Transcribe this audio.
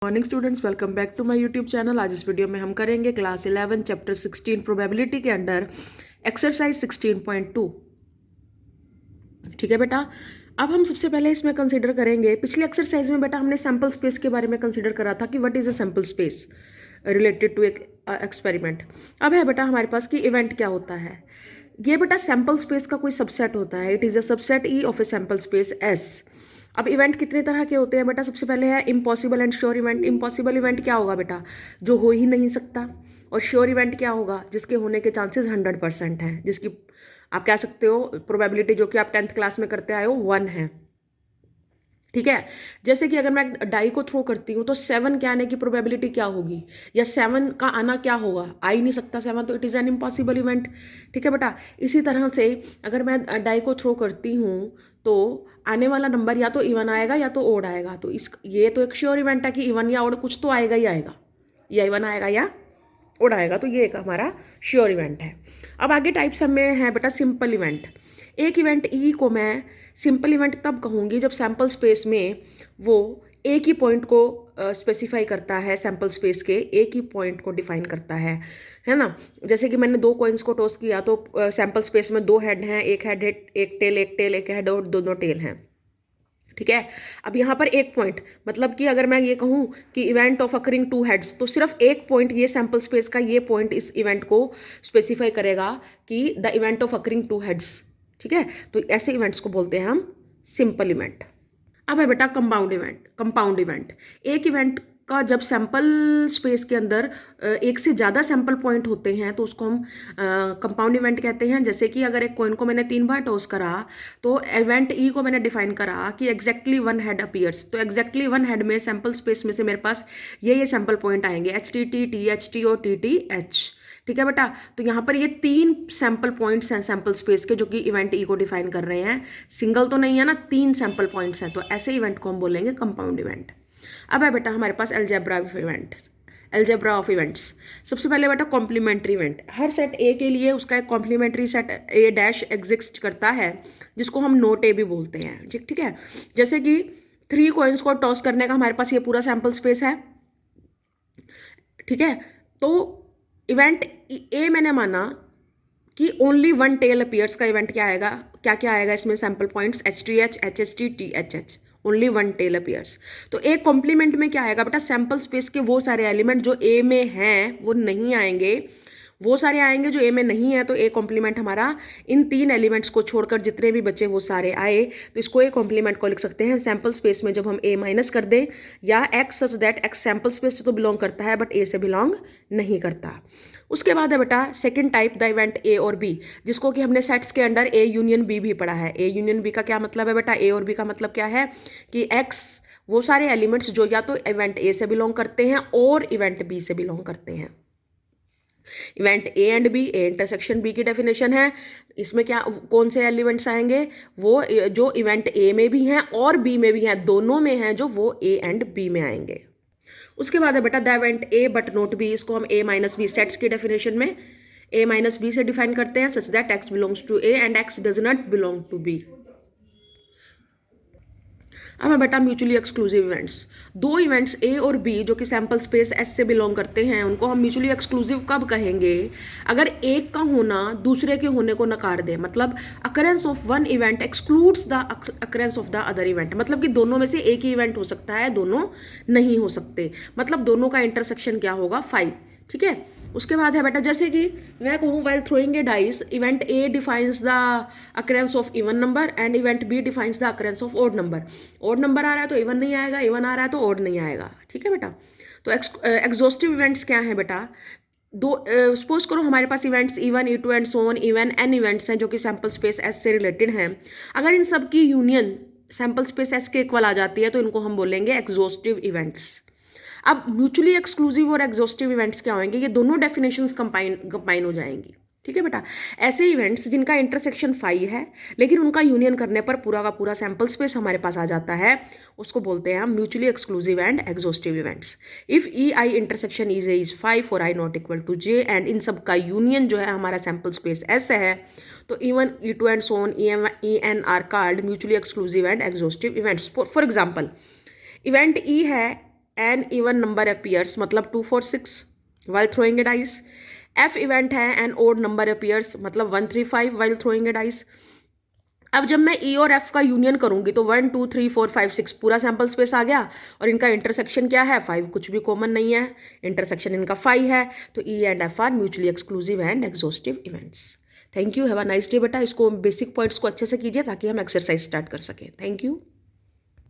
Morning students, welcome back to my YouTube channel. आज इस video में हम करेंगे क्लास 11 चैप्टर 16 प्रोबेबिलिटी के अंडर एक्सरसाइज 16.2। ठीक है बेटा, अब हम सबसे पहले इसमें कंसीडर करेंगे, पिछले एक्सरसाइज में बेटा हमने सैम्पल स्पेस के बारे में कंसीडर करा था कि what is a sample space related to एक एक्सपेरिमेंट। अब है बेटा हमारे पास कि इवेंट क्या होता है। ये बेटा सैम्पल स्पेस का कोई सबसेट होता है। It is a subset E of A sample space S. अब इवेंट कितने तरह के होते हैं बेटा? सबसे पहले है impossible and sure event. Impossible event क्या होगा बेटा? जो हो ही नहीं सकता। और श्योर इवेंट क्या होगा? जिसके होने के चांसेस 100% हैं, जिसकी आप कह सकते हो प्रोबेबिलिटी, जो कि आप 10th क्लास में करते आए हो, 1 है। ठीक है, जैसे कि अगर मैं डाई को थ्रो करती हूँ तो 7 के आने की प्रोबेबिलिटी क्या होगी, या 7 का आना क्या होगा? आ ही नहीं सकता 7, तो it is an impossible event. ठीक है बेटा, इसी तरह से अगर मैं डाई को थ्रो करती हूँ तो आने वाला नंबर या तो इवन आएगा या तो ओड आएगा। तो ये तो एक श्योर इवेंट है कि इवन या ओड कुछ तो आएगा ही आएगा, या इवन आएगा या ओड आएगा। तो ये एक हमारा श्योर इवेंट है। अब आगे टाइप्स हमें है बेटा सिंपल इवेंट। एक इवेंट ई को मैं सिंपल इवेंट तब कहूँगी जब सैम्पल स्पेस में वो एक ही पॉइंट को स्पेसिफाई करता है, सैम्पल स्पेस के एक ही पॉइंट को डिफाइन करता है ना। जैसे कि मैंने 2 कॉइन्स को टॉस किया तो सैम्पल स्पेस में 2 हेड हैं, एक हेड है, एक टेल, एक हेड और दोनों टेल हैं। ठीक है, अब यहाँ पर एक पॉइंट, मतलब कि अगर मैं ये कहूँ कि इवेंट ऑफ अकरिंग 2 हेड्स, तो सिर्फ एक पॉइंट, ये सैम्पल स्पेस का ये पॉइंट इस इवेंट को स्पेसिफाई करेगा कि the event of occurring 2 heads. ठीक है, तो ऐसे इवेंट्स को बोलते हैं हम सिंपल इवेंट। अब है बेटा कंपाउंड इवेंट। कंपाउंड इवेंट एक इवेंट का जब सैंपल स्पेस के अंदर एक से ज़्यादा सैंपल पॉइंट होते हैं तो उसको हम कंपाउंड इवेंट कहते हैं। जैसे कि अगर एक कॉइन को मैंने 3 बार टॉस करा तो इवेंट ई को मैंने डिफाइन करा कि एग्जैक्टली 1 हेड अपीयर्स, तो एग्जैक्टली 1 हेड में सैंपल स्पेस में से मेरे पास ये सैंपल पॉइंट आएंगे, HTT, THT और TTH। ठीक है बेटा, तो यहाँ पर ये 3 सैंपल पॉइंट्स हैं सैंपल स्पेस के, जो कि इवेंट ई को डिफाइन कर रहे हैं। सिंगल तो नहीं है ना, 3 सैंपल पॉइंट्स हैं, तो ऐसे इवेंट को हम बोलेंगे कंपाउंड इवेंट। अब है बेटा हमारे पास algebra of event, algebra of events. सबसे पहले बेटा कॉम्प्लीमेंट्री इवेंट। हर सेट ए के लिए उसका एक complementary set A dash exist करता है, जिसको हम नोट ए भी बोलते हैं। ठीक है, जैसे कि 3 कॉइन्स को टॉस करने का हमारे पास ये पूरा सैंपल स्पेस है। ठीक है, तो इवेंट ए मैंने माना कि ओनली 1 टेल अपीयर्स का इवेंट क्या आएगा, क्या आएगा इसमें sample points HTH, HHT, THH, only 1 tail appears. तो एक कॉम्प्लीमेंट में क्या आएगा बेटा? सैंपल स्पेस के वो सारे एलिमेंट जो ए में हैं वो नहीं आएंगे, वो सारे आएंगे जो ए में नहीं है। तो ए कॉम्प्लीमेंट हमारा इन 3 एलिमेंट्स को छोड़कर जितने भी बचे वो सारे आए, तो इसको ए कॉम्प्लीमेंट को लिख सकते हैं सैंपल स्पेस में जब हम ए माइनस कर दें, या x such that x sample space से तो बिलोंग करता है बट ए से बिलोंग नहीं करता। उसके बाद है बेटा सेकंड टाइप द इवेंट ए और बी, जिसको कि हमने सेट्स के अंडर ए यूनियन बी भी पढ़ा है। ए यूनियन बी का क्या मतलब है बेटा? ए और बी का मतलब क्या है कि एक्स वो सारे एलिमेंट्स जो या तो इवेंट ए से बिलोंग करते हैं और इवेंट बी से बिलोंग करते हैं। Event A and B, A intersection B की डेफिनेशन है। इसमें क्या कौन से एलिमेंट्स आएंगे? वो जो इवेंट ए में भी हैं और बी में भी हैं, दोनों में हैं, जो वो ए एंड बी में आएंगे। उसके बाद है बेटा the event A but not B, इसको हम ए माइनस बी सेट्स की डेफिनेशन में ए माइनस बी से डिफाइन करते हैं, such that X belongs to A and X does not belong to B. अब है बेटा mutually exclusive events. 2 events A और बी जो कि सैंपल स्पेस एस से बिलोंग करते हैं, उनको हम म्यूचुअली एक्सक्लूसिव कब कहेंगे? अगर एक का होना दूसरे के होने को नकार दे, मतलब occurrence of 1 event excludes the occurrence of the other event, मतलब कि दोनों में से एक ही इवेंट हो सकता है, दोनों नहीं हो सकते, मतलब दोनों का इंटरसेक्शन क्या होगा? 5। ठीक है, उसके बाद है बेटा जैसे कि मैं कहूँ while throwing a dice, event A defines the occurrence of even number and event B defines the occurrence of odd number. Odd number आ रहा है तो इवन नहीं आएगा, इवन आ रहा है तो ओड नहीं आएगा। ठीक है बेटा, तो एग्जॉस्टिव इवेंट्स क्या है बेटा? सपोज करो हमारे पास events E1, E2 and so on, even N events हैं जो कि सैंपल स्पेस एस से रिलेटेड हैं। अगर इन सब की यूनियन सैंपल स्पेस एस के इक्वल आ जाती है तो इनको हम बोलेंगे एग्जॉस्टिव इवेंट्स। अब म्यूचुअली एक्सक्लूसिव और एग्जॉस्टिव इवेंट्स क्या होंगे? ये दोनों डेफिनेशंस कंबाइन हो जाएंगी। ठीक है बेटा, ऐसे इवेंट्स जिनका इंटरसेक्शन 5 है लेकिन उनका यूनियन करने पर पूरा का पूरा सैंपल स्पेस हमारे पास आ जाता है, उसको बोलते हैं हम mutually exclusive and exhaustive events. If E I intersection is A is 5 for I not equal to J and इन सब का यूनियन जो है हमारा सैंपल स्पेस एस है, तो E1, E2 and so on, E N are called mutually exclusive and exhaustive events. For example event E है an even number appears, मतलब 2 4 6 while throwing a dice. F event है an odd number appears, मतलब 1 3 5 while throwing a dice. अब जब मैं ई और F का union करूंगी तो 1 2 3 4 5 6 पूरा सैंपल स्पेस आ गया, और इनका इंटरसेक्शन क्या है 5, कुछ भी कॉमन नहीं है, इंटरसेक्शन इनका 5 है, तो E and F R mutually exclusive and exhaustive events. Thank you, have a nice day बेटा। इसको बेसिक पॉइंट्स को अच्छे से कीजिए ताकि हम एक्सरसाइज स्टार्ट कर सकें। Thank you.